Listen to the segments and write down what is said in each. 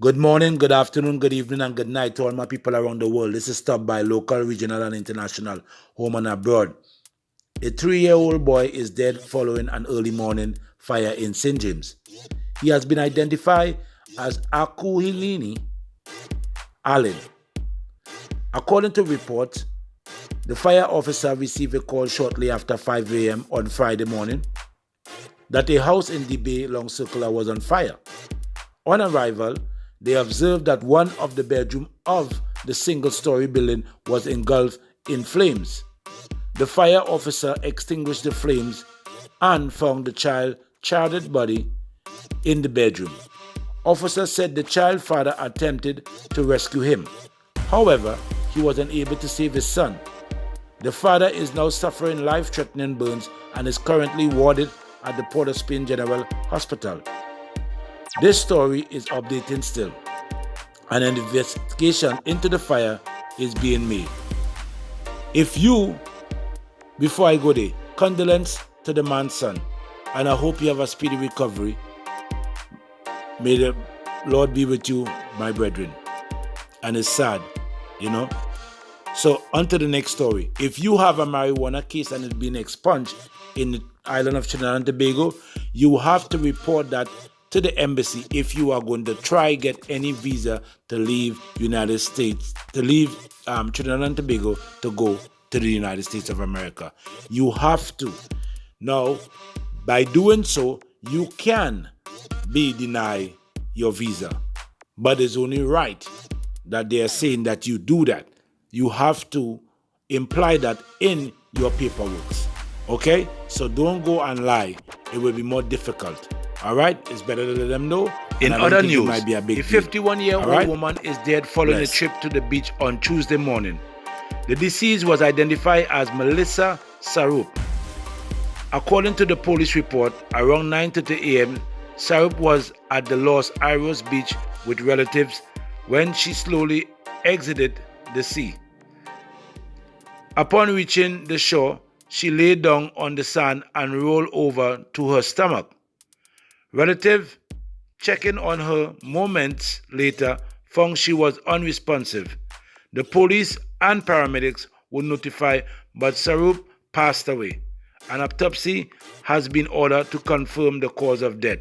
Good morning, good afternoon, good evening, and good night to all my people around the world. This is Stop by Local, Regional, and International, home and abroad. A 3-year-old boy is dead following an early morning fire in St. James. He has been identified as Akuhilini Allen. According to reports, the fire officer received a call shortly after 5 a.m. on Friday morning that a house in the Bay Long Circular was on fire. On arrival, they observed that one of the bedrooms of the single-story building was engulfed in flames. The fire officer extinguished the flames and found the child's charred body in the bedroom. Officers said the child's father attempted to rescue him. However, he was unable to save his son. The father is now suffering life-threatening burns and is currently warded at the Port of Spain General Hospital. This story is updating still. An investigation into the fire is being made. Before I go there, condolence to the man's son, and I hope you have a speedy recovery. May the Lord be with you, my brethren. And it's sad, So, on to the next story. If you have a marijuana case and it's been expunged in the island of Trinidad and Tobago, you have to report that to the embassy if you are going to try get any visa to leave United States, to leave Trinidad and Tobago to go to the United States of America. You have to. Now, by doing so, you can be denied your visa. But it's only right that they are saying that you do that. You have to imply that in your paperwork. Okay? So don't go and lie. It will be more difficult. All right? It's better to let them know. In other news, might be a 51-year-old woman is dead following a trip to the beach on Tuesday morning. The deceased was identified as Melissa Sarup. According to the police report, around 9:30 a.m., Sarup was at the Los Arios beach with relatives when she slowly exited the sea. Upon reaching the shore, she lay down on the sand and rolled over to her stomach. Relative checking on her moments later found she was unresponsive. The police and paramedics were notified, but Sarup passed away. An autopsy has been ordered to confirm the cause of death.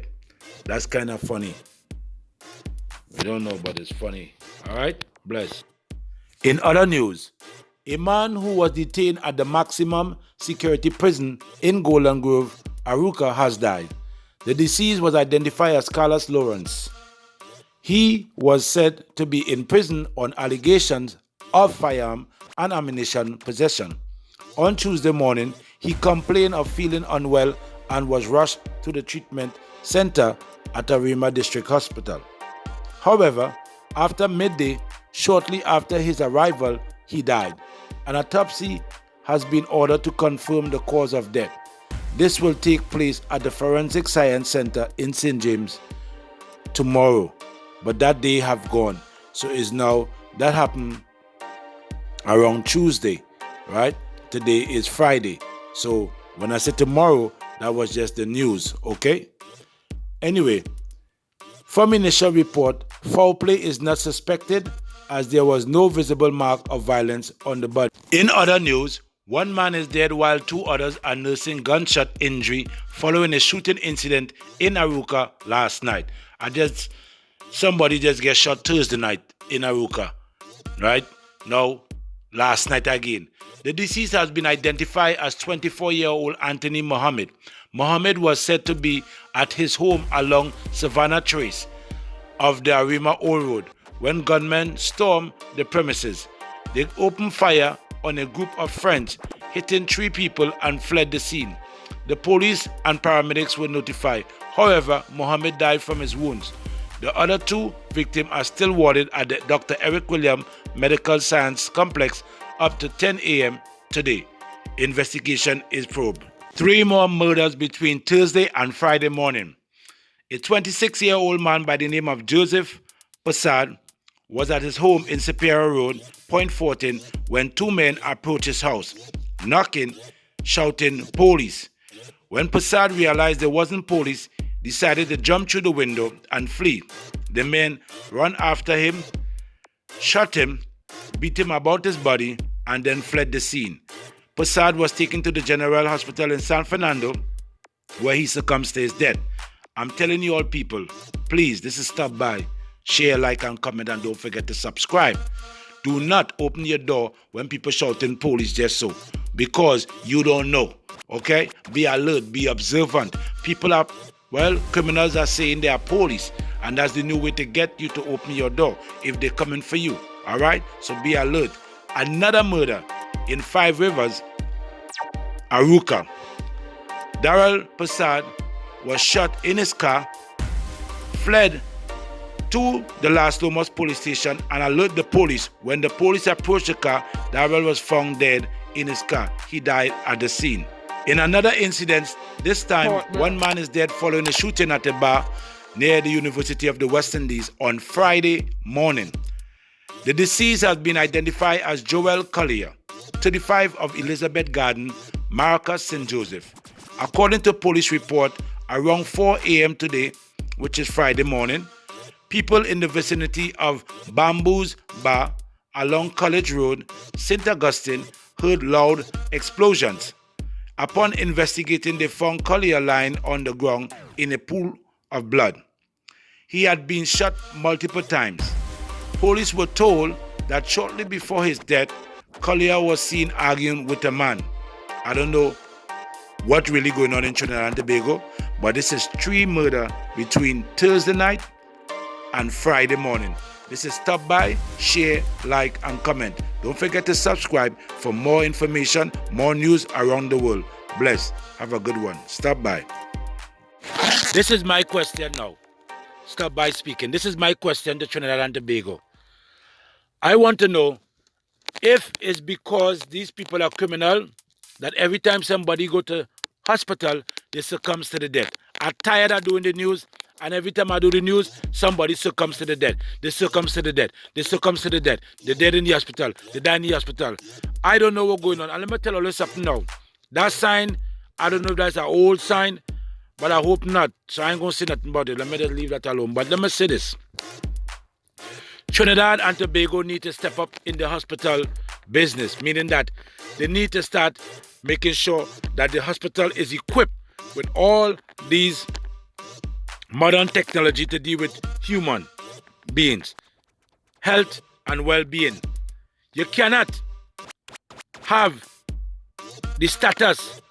That's kind of funny. We don't know, but it's funny. All right? Bless. In other news, a man who was detained at the maximum security prison in Golden Grove, Aruca, has died. The deceased was identified as Carlos Lawrence. He was said to be in prison on allegations of firearm and ammunition possession. On Tuesday morning, he complained of feeling unwell and was rushed to the treatment center at Arima District Hospital. However, after midday, shortly after his arrival, he died. An autopsy has been ordered to confirm the cause of death. This will take place at the Forensic Science Center in St. James tomorrow, but that day have gone. So that happened around Tuesday, right? Today is Friday. So when I said tomorrow, that was just the news, okay? Anyway, from initial report, foul play is not suspected as there was no visible mark of violence on the body. In other news, one man is dead while two others are nursing gunshot injury following a shooting incident in Aruca last night. Somebody just got shot Thursday night in Aruca, right? Now, last night again. The deceased has been identified as 24-year-old Anthony Mohammed. Mohammed was said to be at his home along Savannah Trace of the Arima Old Road when gunmen stormed the premises. They opened fire on a group of friends, hitting 3 people and fled the scene. The police and paramedics were notified. However, Mohammed died from his wounds. The other 2 victims are still warded at the Dr. Eric William Medical Science Complex up to 10 a.m. today. Investigation is probed. 3 more murders between Thursday and Friday morning. A 26-year-old man by the name of Joseph Passad was at his home in Superior Road, Point 14, when 2 men approached his house, knocking, shouting, "Police." When Passad realized there wasn't police, decided to jump through the window and flee. The men run after him, shot him, beat him about his body, and then fled the scene. Prasad was taken to the General Hospital in San Fernando, where he succumbed to his death. I'm telling you all people, please, this is Stop By. Share, like, and comment, and don't forget to subscribe. Do not open your door when people shouting police just so, because you don't know, okay? Be alert, be observant. Criminals are saying they are police, and that's the new way to get you to open your door if they're coming for you, all right? So be alert. Another murder in Five Rivers, Aruca. Daryl Prasad was shot in his car, fled to the Las Lomas police station and alerted the police. When the police approached the car, Daryl was found dead in his car. He died at the scene. In another incident, this time, one man is dead following a shooting at a bar near the University of the West Indies on Friday morning. The deceased has been identified as Joel Collier, 35 of Elizabeth Garden, Maracas, St. Joseph. According to police report, around 4 a.m. today, which is Friday morning, people in the vicinity of Bamboo's Bar along College Road, St. Augustine, heard loud explosions. Upon investigating, they found Collier lying on the ground in a pool of blood. He had been shot multiple times. Police were told that shortly before his death, Collier was seen arguing with a man. I don't know what's really going on in Trinidad and Tobago, but this is 3 murders between Thursday night and Friday morning. This is Stop By, share, like, and comment. Don't forget to subscribe for more information, more news around the world. Bless. Have a good one. Stop By. This is my question now. Stop By speaking. This is my question to Trinidad and Tobago. I want to know if it's because these people are criminal that every time somebody go to hospital, they succumb to the death. I'm tired of doing the news, and every time I do the news, somebody succumbs to the death. They succumbs to the death. They succumbs to the death. They're dead in the hospital. They die in the hospital. I don't know what's going on. And let me tell you something now. That sign, I don't know if that's an old sign, but I hope not. So I ain't going to say nothing about it. Let me just leave that alone. But let me say this. Trinidad and Tobago need to step up in the hospital business, meaning that they need to start making sure that the hospital is equipped with all these modern technology to deal with human beings, health and well-being. You cannot have the status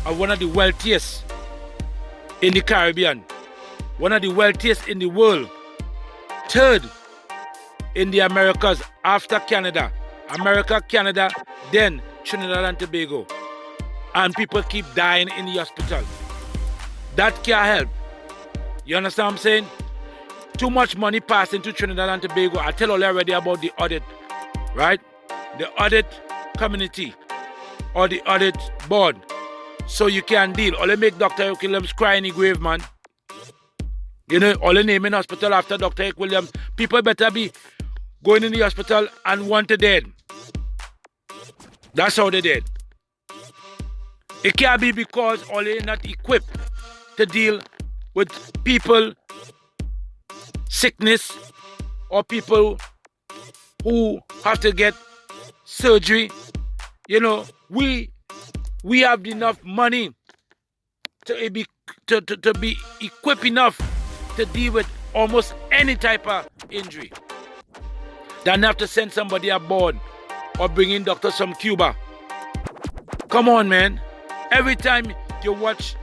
of one of the wealthiest in the Caribbean, one of the wealthiest in the world, third in the Americas after Canada, America, Canada, then Trinidad and Tobago, and people keep dying in the hospital. That can't help. You understand what I'm saying? Too much money passing to Trinidad and Tobago. I tell you already about the audit, right? The audit community or the audit board. So you can deal. Only make Dr. Eric Williams cry in the grave, man. You know, only naming hospital after Dr. Eric Williams. People better be going in the hospital and wanted dead. That's how they did. It can't be because only not equipped to deal with people sickness or people who have to get surgery. You know, we have enough money to be equipped enough to deal with almost any type of injury. Than have to send somebody aboard or bring in doctors from Cuba. Come on, man. Every time you watch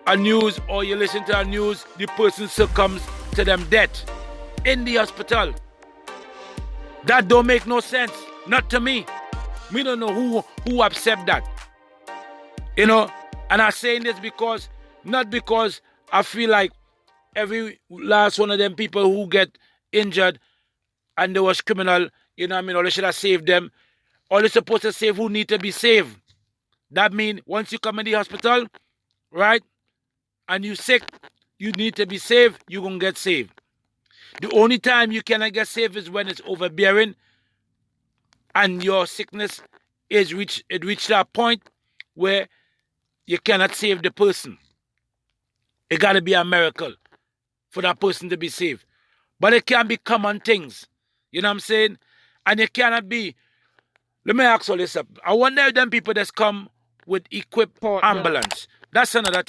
a news or you listen to a news, the person succumbs to them death in the hospital. That don't make no sense. Not to me. We don't know who accept that. You know, and I'm saying this because, not because I feel like every last one of them people who get injured and they was criminal, you know what I mean, or they should have saved them. Or they're supposed to save who need to be saved. That means once you come in the hospital, right, and you sick, you need to be saved, you're going to get saved. The only time you cannot get saved is when it's overbearing and your sickness is reached that point where you cannot save the person. It got to be a miracle for that person to be saved. But it can be common things. You know what I'm saying? And it cannot be. Let me ask all this up. I wonder if them people that's come with equipped Port, ambulance. That's another thing.